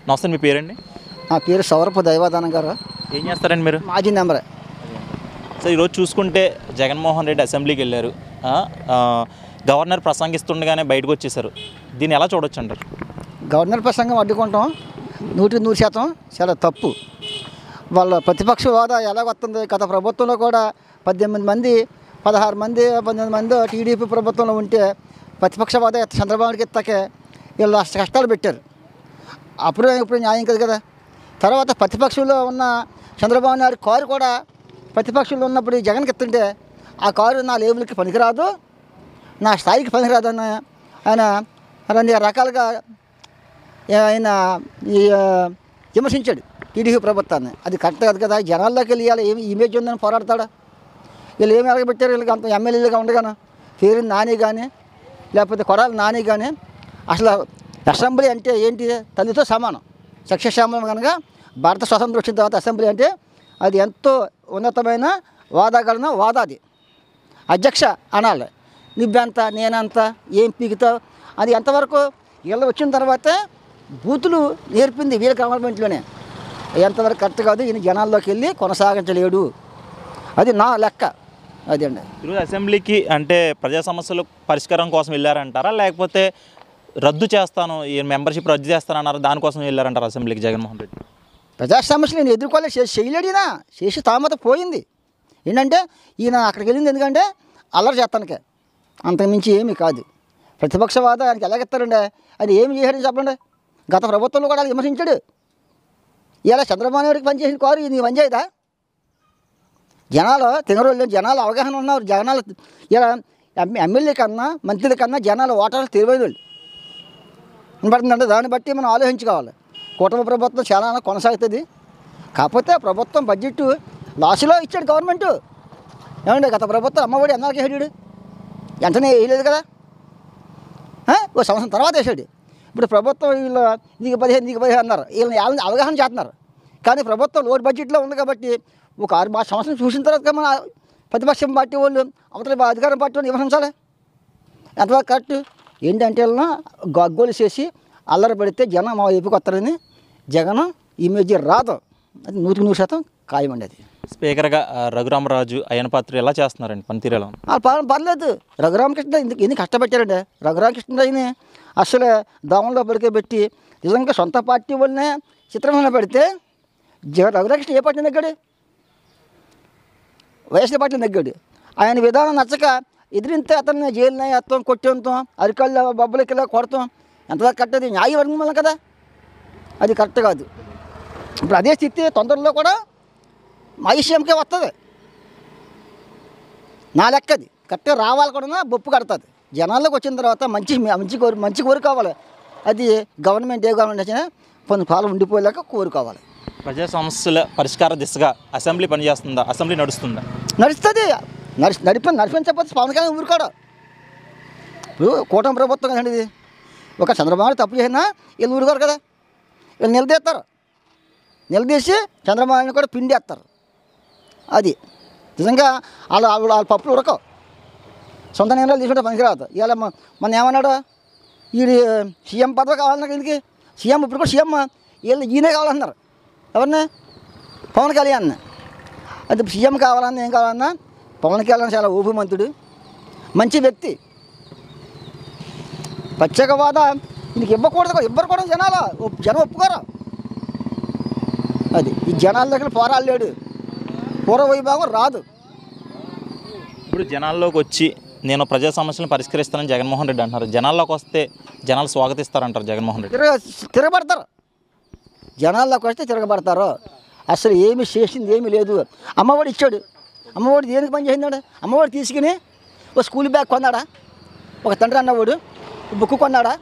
నమస్తే, మీ పేరండి? నా పేరు సౌరపు దైవాదానం గారు. ఏం చేస్తారండి మీరు? మాజీ నెంబరే. సో ఈరోజు చూసుకుంటే జగన్మోహన్ రెడ్డి అసెంబ్లీకి వెళ్ళారు. గవర్నర్ ప్రసంగిస్తుండగానే బయటకు వచ్చేసారు. దీన్ని ఎలా చూడొచ్చు అంటారు? గవర్నర్ ప్రసంగం అడ్డుకుంటాం 100% చాలా తప్పు. వాళ్ళ ప్రతిపక్ష హోదా ఎలా వస్తుంది? గత ప్రభుత్వంలో కూడా 18 మంది 16 మంది 18 మంది టీడీపీ ప్రభుత్వంలో ఉంటే ప్రతిపక్ష హోదా చంద్రబాబుకి ఎత్తాకే వీళ్ళు అష్ట కష్టాలు పెట్టారు. ఇప్పుడు న్యాయం కదా. తర్వాత ప్రతిపక్షంలో ఉన్న చంద్రబాబు నాయుడు కారు కూడా ప్రతిపక్షంలో ఉన్నప్పుడు జగన్కి ఎత్తుంటే ఆ కారు నా లేబుల్కి పనికిరాదు, నా స్థాయికి పనికిరాదు అని ఆయన అన్ని రకాలుగా ఆయన విమర్శించాడు టీడీపీ ప్రభుత్వాన్ని. అది కరెక్ట్ కాదు కదా. జనాల్లోకి వెళ్ళి ఏమి ఇమేజ్ ఉందని పోరాడతాడా? వీళ్ళు ఏమి ఎలగబెట్టారు? వీళ్ళకి అంత ఎమ్మెల్యేలుగా ఉండగాను పేరు నాని కానీ లేకపోతే కొడాల నాని కానీ అసలు అసెంబ్లీ అంటే ఏంటి? తల్లితో సమానం. సస్యశ్యామలం కనుక భారత స్వాతంత్రం వచ్చిన తర్వాత అసెంబ్లీ అంటే అది ఎంతో ఉన్నతమైన వాదాగలన వాదాది. అధ్యక్ష అనాలి. నువ్వెంత నేనంత ఏం పీకుతావు అది ఎంతవరకు వీళ్ళు వచ్చిన తర్వాత బూతులు నేర్పింది వీళ్ళ గవర్నమెంట్లోనే. ఎంతవరకు కరెక్ట్ కాదు. ఈయన జనాల్లోకి వెళ్ళి కొనసాగించలేడు. అది నా లెక్క. అది అండి. ఈరోజు అసెంబ్లీకి అంటే ప్రజా సమస్యల పరిష్కారం కోసం వెళ్ళారంటారా, లేకపోతే రద్దు చేస్తాను ఈ మెంబర్షిప్ రద్దు చేస్తానన్నారు దానికోసం వెళ్ళారంటారు అసెంబ్లీకి జగన్మోహన్ రెడ్డి? ప్రజా సమస్యలు నేను ఎదుర్కోలేదు, చేయలేడినా చేసి తామత పోయింది. ఏంటంటే ఈయన అక్కడికి వెళ్ళింది ఎందుకంటే అల్లరి చేస్తానికే, అంతకుమించి ఏమీ కాదు. ప్రతిపక్షవాద ఆయనకి ఎలాగెత్తారండి? ఆయన ఏమి చేశాడని చెప్పండి. గత ప్రభుత్వంలో కూడా విమర్శించాడు. ఇలా చంద్రబాబు నాయుడికి పనిచేసిన కారు ఇది పనిచేయదా? జనాలు తినరోళ్ళు, జనాలు అవగాహన ఉన్నారు. జనాలు ఇలా ఎమ్మెల్యే కన్నా మంత్రుల కన్నా జనాలు ఓటర్లు తెలివైన వాళ్ళు వినపడుతుందంటే దాన్ని బట్టి మనం ఆలోచించుకోవాలి. కూటమి ప్రభుత్వం చాలా కొనసాగుతుంది. కాకపోతే ప్రభుత్వం బడ్జెట్ లాస్లో ఇచ్చాడు గవర్నమెంట్. ఏమండి గత ప్రభుత్వం అమ్మఒడి ఎన్నాళ్ళకి వేసాడు? వెంటనే వేయలేదు కదా, ఓ సంవత్సరం తర్వాత వేసాడు. ఇప్పుడు ప్రభుత్వం వీళ్ళు నీకు 15 అన్నారు. వీళ్ళని అవగాహన చేస్తున్నారు. కానీ ప్రభుత్వం లోడ్ బడ్జెట్లో ఉంది కాబట్టి ఒక 6 సంవత్సరం చూసిన తర్వాత మన ప్రతిపక్షం పార్టీ వాళ్ళు అవతల అధికారం పార్టీ వాళ్ళు విమర్శించాలి. ఎంతవరకు కరెక్ట్? ఏంటంటే వీళ్ళని గగ్గోలు చేసి అల్లరి పెడితే జనం మా వైపుకి వస్తారని జగన్ ఇమేజ్ రాదు. అది 100% ఖాయమండి. అది స్పీకర్గా రఘురామరాజు అయ్యనపాత్రుడు ఎలా చేస్తున్నారండి? పనితీరు ఎలా ఉంది? పర్లేదు. రఘురామకృష్ణ ఎన్ని కష్టపెట్టారండి. రఘురామకృష్ణరాజుని అసలు దోమల్లో పడుకోబెట్టి నిజంగా సొంత పార్టీ వాళ్ళనే చిత్రమైన పెడితే రఘురామకృష్ణ ఏ పార్టీ నెగ్గాడు? వైఎస్ఆర్ పార్టీ నెగ్గాడు. ఆయన విధానం నచ్చక ఎదిరింతే అతన్ని జైలునే ఎత్తాం, కొట్టేంతాం, అరికాళ్ళ బొబ్బలకిలా కొడతాం. ఎంతవరకు కరెక్ట్? అది న్యాయవర్గం వల్ల కదా, అది కరెక్ట్ కాదు. ఇప్పుడు అదే స్థితి తొందరలో కూడా మా విషయంకే వస్తుంది. నా లెక్కది కరెక్ట్గా రావాలి కూడా బొప్పు కడుతుంది. జనాల్లోకి వచ్చిన తర్వాత మంచి కోరుకోవాలి. అది గవర్నమెంట్ ఏ గవర్నమెంట్ వచ్చినా కొన్ని కాలం ఉండిపోయేలాగా కోరుకోవాలి. ప్రజా సమస్యల పరిష్కార దిశగా అసెంబ్లీ పనిచేస్తుందా? అసెంబ్లీ నడుస్తుందా? నడుస్తుంది. నడిపించకపోతే పవన్ కళ్యాణ్ ఊరుకోడు. ఇప్పుడు కూటమి ప్రభుత్వం కదండి ఇది. ఒక చంద్రబాబు తప్పు చేసినా వీళ్ళు ఊరుకోరు కదా. వీళ్ళు నిలదీస్తారు. నిలదీసి చంద్రబాబుని కూడా పిండేస్తారు. అది నిజంగా వాళ్ళ పప్పులు ఉడకవు. సొంత నిర్ణయాలు తీసుకుంటే పనికిరాదు. ఇవాళ మన ఏమన్నాడు? ఈ సీఎం పదవి కావాలన్నా వీళ్ళకి సీఎం ఇప్పుడు కూడా సీఎం ఈయనే కావాలన్నారు. ఎవరిని? పవన్ కళ్యాణ్. అది సీఎం కావాలన్నా ఏం కావాలన్నా పవన్ కళ్యాణ్ చాలా ఊపిమంతుడు, మంచి వ్యక్తి. ప్రత్యేక హోదా దీనికి ఇవ్వరు కూడా జనం ఒప్పుకోరు. అది ఈ జనాల దగ్గర పోరాడలేడు. పూర్వ వైభాగం రాదు. ఇప్పుడు జనాల్లోకి వచ్చి నేను ప్రజా సమస్యలను పరిష్కరిస్తానని జగన్మోహన్ రెడ్డి అంటున్నారు. జనాల్లోకి వస్తే జనాలు స్వాగతిస్తారంటారు జగన్మోహన్ రెడ్డి. తిరగబడతారు. జనాల్లోకి వస్తే తిరగబడతారు. అసలు ఏమి చేసింది ఏమీ లేదు. అమ్మఒడి ఇచ్చాడు. అమ్మఒడి దేనికి పని చేసిందాడు? అమ్మఒడి తీసుకుని ఒక స్కూల్ బ్యాగ్ కొన్నాడా? ఒక తండ్రి అన్నవాడు బుక్ కొన్నాడా?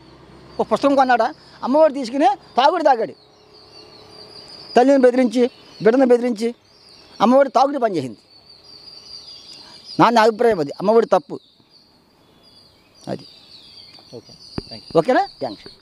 ఒక పుస్తకం కొన్నాడా? అమ్మఒడి తీసుకుని తాగాడు. తల్లిని బెదిరించి బిడ్డను బెదిరించి అమ్మఒడి తాగుడు పని చేసింది. నా అభిప్రాయం అది. అమ్మఒడి తప్పు అది. ఓకేనా? థ్యాంక్స్.